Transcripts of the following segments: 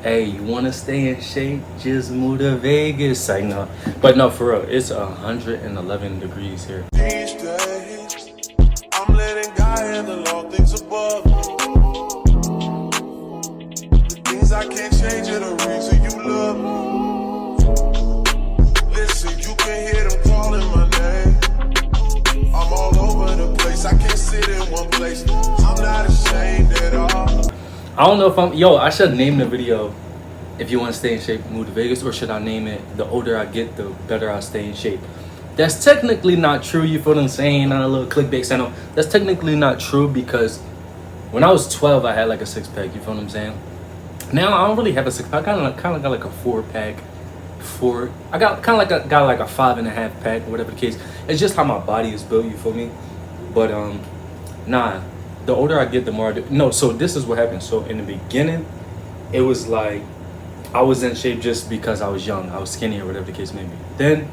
Hey, you wanna stay in shape? Just move to Vegas. I know, but no, for real, it's 111 degrees here. These days, I'm letting God handle all things above. The things I can't change are the reason you love me. Listen, you can hear them calling my name. I'm all over the place, I can't sit in one place. I'm not ashamed at all. I don't know if I should name the video, if you want to stay in shape, move to Vegas, or should I name it, the older I get, the better I stay in shape? That's technically not true, you feel what I'm saying, on a little clickbait channel. That's technically not true because when I was 12, I had like a six-pack, you feel what I'm saying? Now, I don't really have a six-pack, I kind of got like a four-pack. I got kind of got like a 5.5 pack, whatever the case. It's just how my body is built, you feel me? But, nah. The older I get, the more I do. No, so this is what happened. So in the beginning, it was like I was in shape just because I was young. I was skinny or whatever the case may be. Then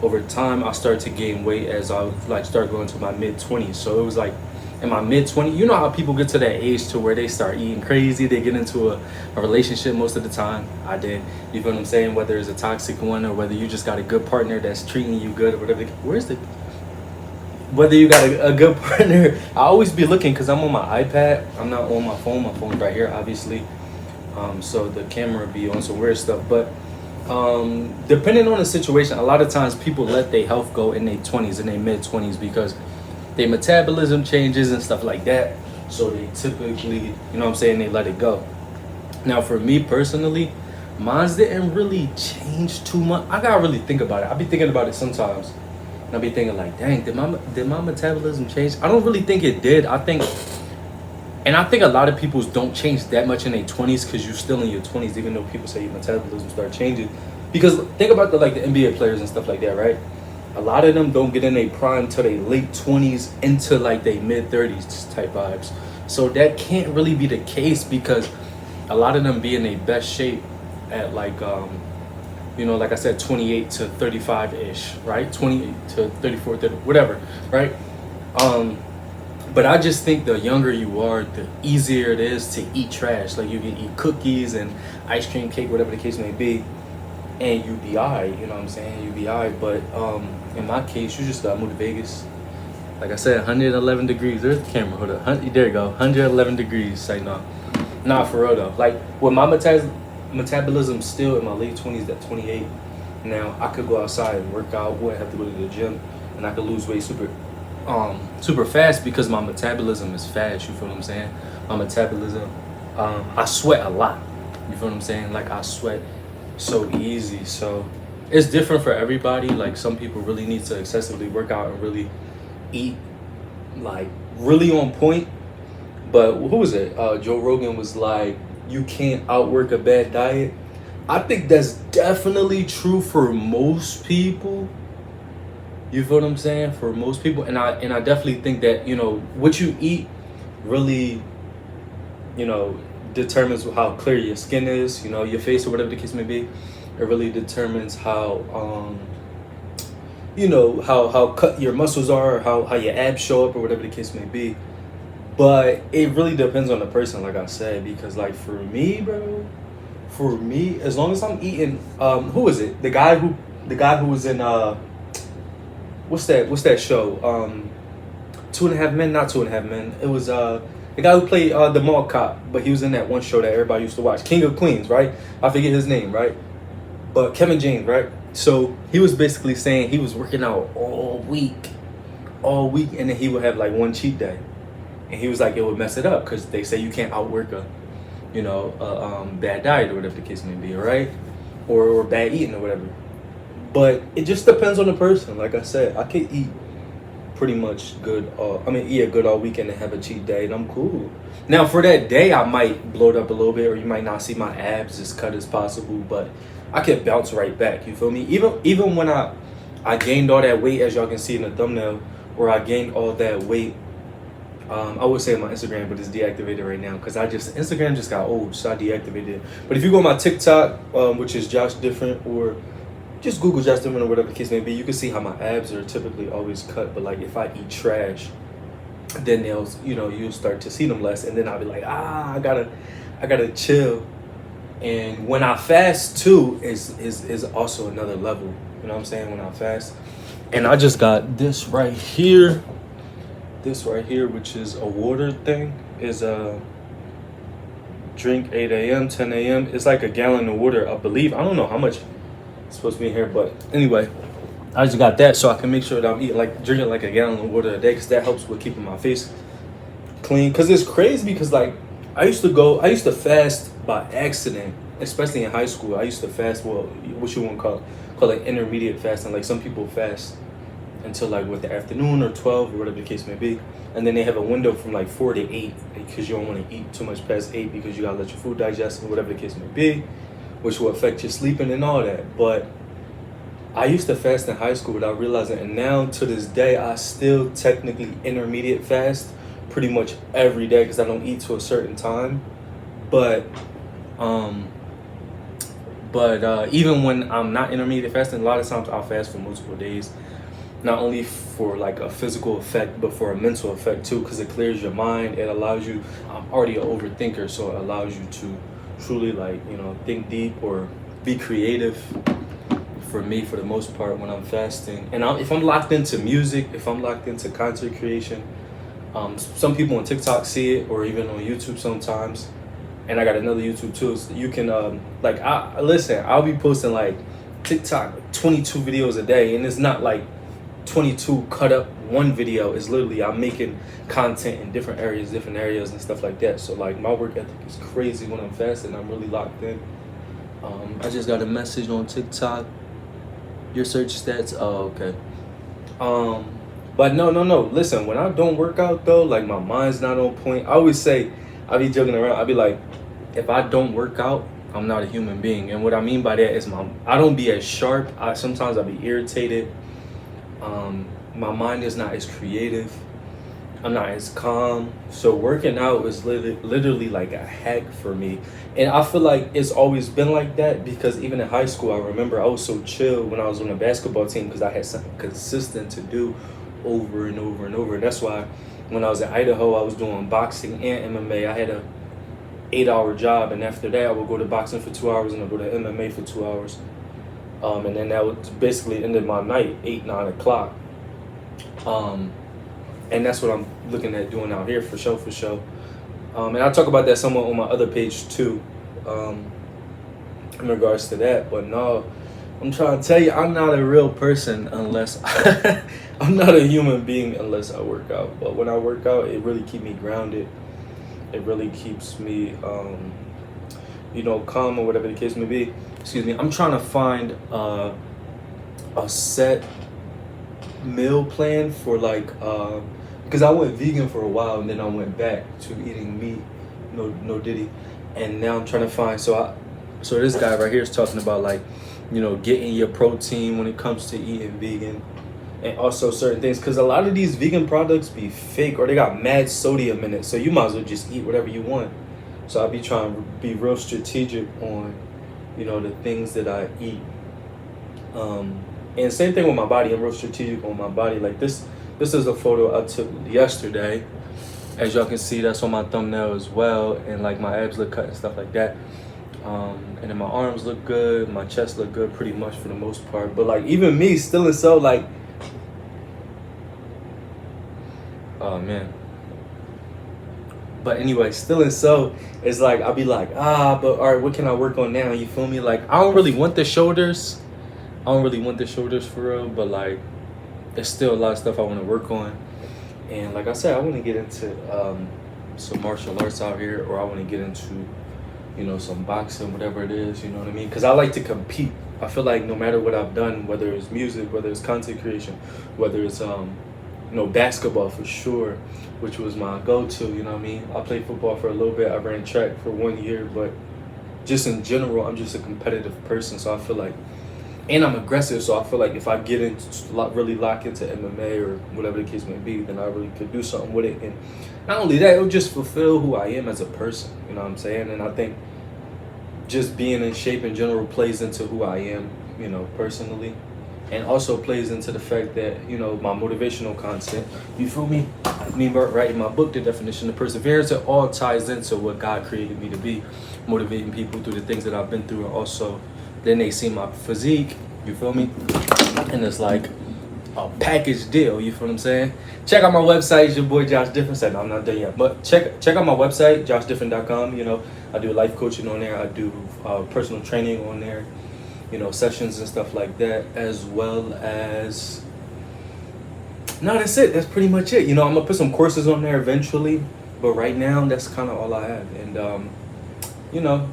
over time, I started to gain weight as I like start going to my mid-20s. So it was like in my mid-20s, you know how people get to that age to where they start eating crazy. They get into a relationship most of the time. I did. You feel what I'm saying? Whether it's a toxic one or whether you just got a good partner that's treating you good or whatever. Whether you got a good partner, I always be looking because I'm on my iPad. I'm not on my phone. My phone's right here, obviously. So the camera be on some weird stuff. But depending on the situation, a lot of times people let their health go in their 20s, in their mid-20s, because their metabolism changes and stuff like that. So they typically, you know what I'm saying, they let it go. Now, for me personally, mine didn't really change too much. I gotta really think about it. I be thinking about it sometimes. And I be thinking like, dang, did my metabolism change? I don't really think it did. I think a lot of people don't change that much in their 20s because you're still in your 20s, even though people say your metabolism start changing. Because think about the NBA players and stuff like that, right? A lot of them don't get in their prime till their late 20s into like their mid 30s type vibes. So that can't really be the case because a lot of them be in their best shape at like like I said, 28 to 35-ish, right? 28 to 34, 30, whatever, right? But I just think the younger you are, the easier it is to eat trash. Like you can eat cookies and ice cream, cake, whatever the case may be, and you be alright, you know what I'm saying? You be alright, but in my case, you just gotta move to Vegas. Like I said, 111 degrees. There's the camera, hold up. There you go, 111 degrees, say no. Nah, for real though. Like, with my metabolism still in my late 20s at 28 now, I could go outside and work out, wouldn't have to go to the gym, and I could lose weight super fast because my metabolism is fast, you feel what I'm saying? My metabolism, I sweat a lot, you feel what I'm saying? Like I sweat so easy. So it's different for everybody. Like some people really need to excessively work out and really eat like really on point. But who was it? Joe Rogan was like, you can't outwork a bad diet. I think that's definitely true for most people. You feel what I'm saying? For most people, and I definitely think that what you eat really determines how clear your skin is. Your face or whatever the case may be. It really determines how how cut your muscles are, or how your abs show up, or whatever the case may be. But it really depends on the person, like I said, because like for me, bro, as long as I'm eating, who is it? The guy who was in what's that show? 2.5 Men, not 2.5 Men. It was the guy who played the mall cop, but he was in that one show that everybody used to watch, King of Queens, right? I forget his name, right? But Kevin James, right? So he was basically saying he was working out all week, and then he would have like one cheat day. And he was like, it would mess it up because they say you can't outwork a bad diet or whatever the case may be, right? Or bad eating or whatever. But it just depends on the person. Like I said, I could eat pretty much good. Eat good all weekend and have a cheat day, and I'm cool. Now for that day, I might blow it up a little bit, or you might not see my abs as cut as possible, but I could bounce right back. You feel me? Even when I gained all that weight, as y'all can see in the thumbnail, or I gained all that weight. I would say my Instagram, but it's deactivated right now because Instagram just got old, so I deactivated it. But if you go on my TikTok, which is Josh Different, or just Google Josh Different or whatever the case may be, you can see how my abs are typically always cut. But like if I eat trash, then you'll start to see them less, and then I'll be like, I gotta chill And when I fast too is also another level. You know what I'm saying? When I fast. And I just got this right here. This right here, which is a water thing, is a drink 8 a.m., 10 a.m. It's like a gallon of water, I believe. I don't know how much it's supposed to be in here, but anyway, I just got that so I can make sure that I'm eating drinking like a gallon of water a day, because that helps with keeping my face clean. Because it's crazy, because like I used to fast by accident, especially in high school. I used to fast, well, what you want to call like intermediate fasting. Like some people fast until like the afternoon or 12 or whatever the case may be, and then they have a window from like 4 to 8 because you don't want to eat too much past 8 because you gotta let your food digest and whatever the case may be, which will affect your sleeping and all that. But I used to fast in high school without realizing, and now to this day I still technically intermediate fast pretty much every day because I don't eat to a certain time. But even when I'm not intermediate fasting, a lot of times I'll fast for multiple days. Not only for like a physical effect, but for a mental effect too, because it clears your mind. It allows you, I'm already an overthinker, so it allows you to truly think deep or be creative. For me, for the most part, when I'm fasting, and if I'm locked into music, if I'm locked into content creation, some people on TikTok see it, or even on YouTube sometimes, and I got another YouTube too. So you can I'll be posting like TikTok 22 videos a day, and it's not like 22 cut up one video. Is literally I'm making content in different areas and stuff like that. So like my work ethic is crazy when I'm fasting. I'm really locked in. I just got a message on TikTok. Your search stats. Oh, okay. But no. Listen, when I don't work out though, like my mind's not on point. I always say, I be joking around. I be like, if I don't work out, I'm not a human being. And what I mean by that is I don't be as sharp. Sometimes I be irritated. My mind is not as creative. I'm not as calm. So working out is literally like a hack for me. And I feel like it's always been like that, because even in high school, I remember I was so chill when I was on the basketball team because I had something consistent to do over and over and over. And that's why when I was in Idaho, I was doing boxing and MMA. I had a 8-hour job, and after that I would go to boxing for 2 hours and I'd go to MMA for 2 hours. And then that would basically ended my night, 8-9 o'clock. And that's what I'm looking at doing out here for sure. And I'll talk about that somewhat on my other page too, in regards to that. But no, I'm trying to tell you, I'm not a real person unless I'm not a human being unless I work out. But when I work out, it really keeps me grounded. It really keeps me, calm or whatever the case may be. Excuse me. I'm trying to find a set meal plan for because I went vegan for a while and then I went back to eating meat, no diddy, and now I'm trying to find. So this guy right here is talking about getting your protein when it comes to eating vegan, and also certain things, because a lot of these vegan products be fake or they got mad sodium in it, so you might as well just eat whatever you want. So I be trying to be real strategic on the things that I eat. And same thing with my body. I'm real strategic on my body. Like this is a photo I took yesterday. As y'all can see, that's on my thumbnail as well. And like my abs look cut and stuff like that. And then my arms look good. My chest look good pretty much for the most part. But like even me still is so like, oh man. But anyway, still and so, it's like, I'll be like, but all right, what can I work on now? You feel me? Like, I don't really want the shoulders. For real, but like, there's still a lot of stuff I want to work on. And like I said, I want to get into some martial arts out here, or I want to get into, some boxing, whatever it is, you know what I mean? Because I like to compete. I feel like no matter what I've done, whether it's music, whether it's content creation, whether it's, basketball for sure, which was my go-to, you know what I mean? I played football for a little bit. I ran track for 1 year, but just in general, I'm just a competitive person. So I feel like, and I'm aggressive. So I feel like if I get into really lock into MMA or whatever the case may be, then I really could do something with it. And not only that, it'll just fulfill who I am as a person. You know what I'm saying? And I think just being in shape in general plays into who I am, personally. and also plays into the fact that, you know, my motivational content, you feel me, writing my book, The Definition of Perseverance, it all ties into what God created me to be, motivating people through the things that I've been through. And also then they see my physique, you feel me, and it's like a package deal, you feel what I'm saying? Check out my website. It's your boy Josh Different. Said, no, I'm not done yet, but check out my website, joshdifferent.com. You know, I do life coaching on there. I do personal training on there, you know, sessions and stuff like that, as well as, no, that's it. That's pretty much it. You know, I'm gonna put some courses on there eventually, but right now that's kind of all I have. And you know,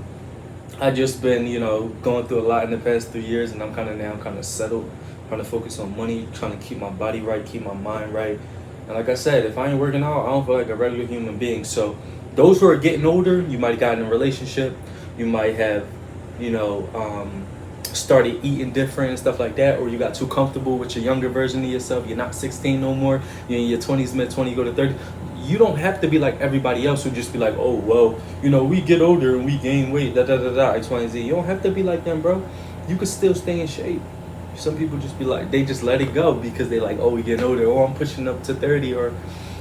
I just been, you know, going through a lot in the past 3 years, and I'm kind of settled, trying to focus on money, trying to keep my body right, keep my mind right. And like I said, if I ain't working out, I don't feel like a regular human being. So those who are getting older, you might have gotten in a relationship, you might have, you know, started eating different and stuff like that, or you got too comfortable with your younger version of yourself. You're not 16 no more. You're in your 20s, mid-20s, you go to 30. You don't have to be like everybody else who just be like, oh, well, you know, we get older and we gain weight, X, Y, and Z. You don't have to be like them, bro. You can still stay in shape. Some people just be like, they just let it go because they like, oh, we getting older, or I'm pushing up to 30, or,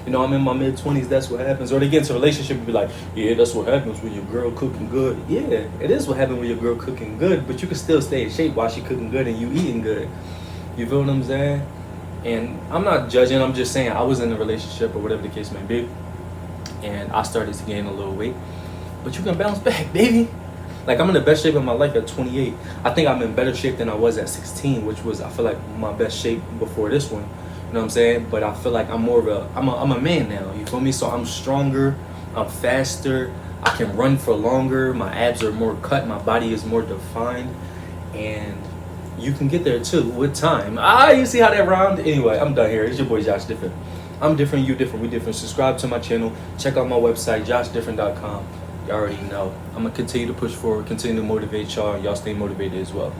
you know, I'm in my mid-20s, that's what happens. Or they get into a relationship and be like, yeah, that's what happens when your girl cooking good. Yeah, it is what happens when your girl cooking good, but you can still stay in shape while she cooking good and you eating good. You feel what I'm saying? And I'm not judging, I'm just saying I was in a relationship or whatever the case may be, and I started to gain a little weight. But you can bounce back, baby. Like, I'm in the best shape of my life at 28. I think I'm in better shape than I was at 16, which was, I feel like, my best shape before this one. You know what I'm saying? But I feel like I'm more of I'm a man now, you feel me? So I'm stronger, I'm faster, I can run for longer, my abs are more cut, my body is more defined, and you can get there too with time. You see how that rhymed? Anyway, I'm done here. It's your boy Josh Different. I'm different, you different, we different. Subscribe to my channel. Check out my website, joshdifferent.com. You already know. I'm gonna continue to push forward, continue to motivate y'all, and y'all stay motivated as well.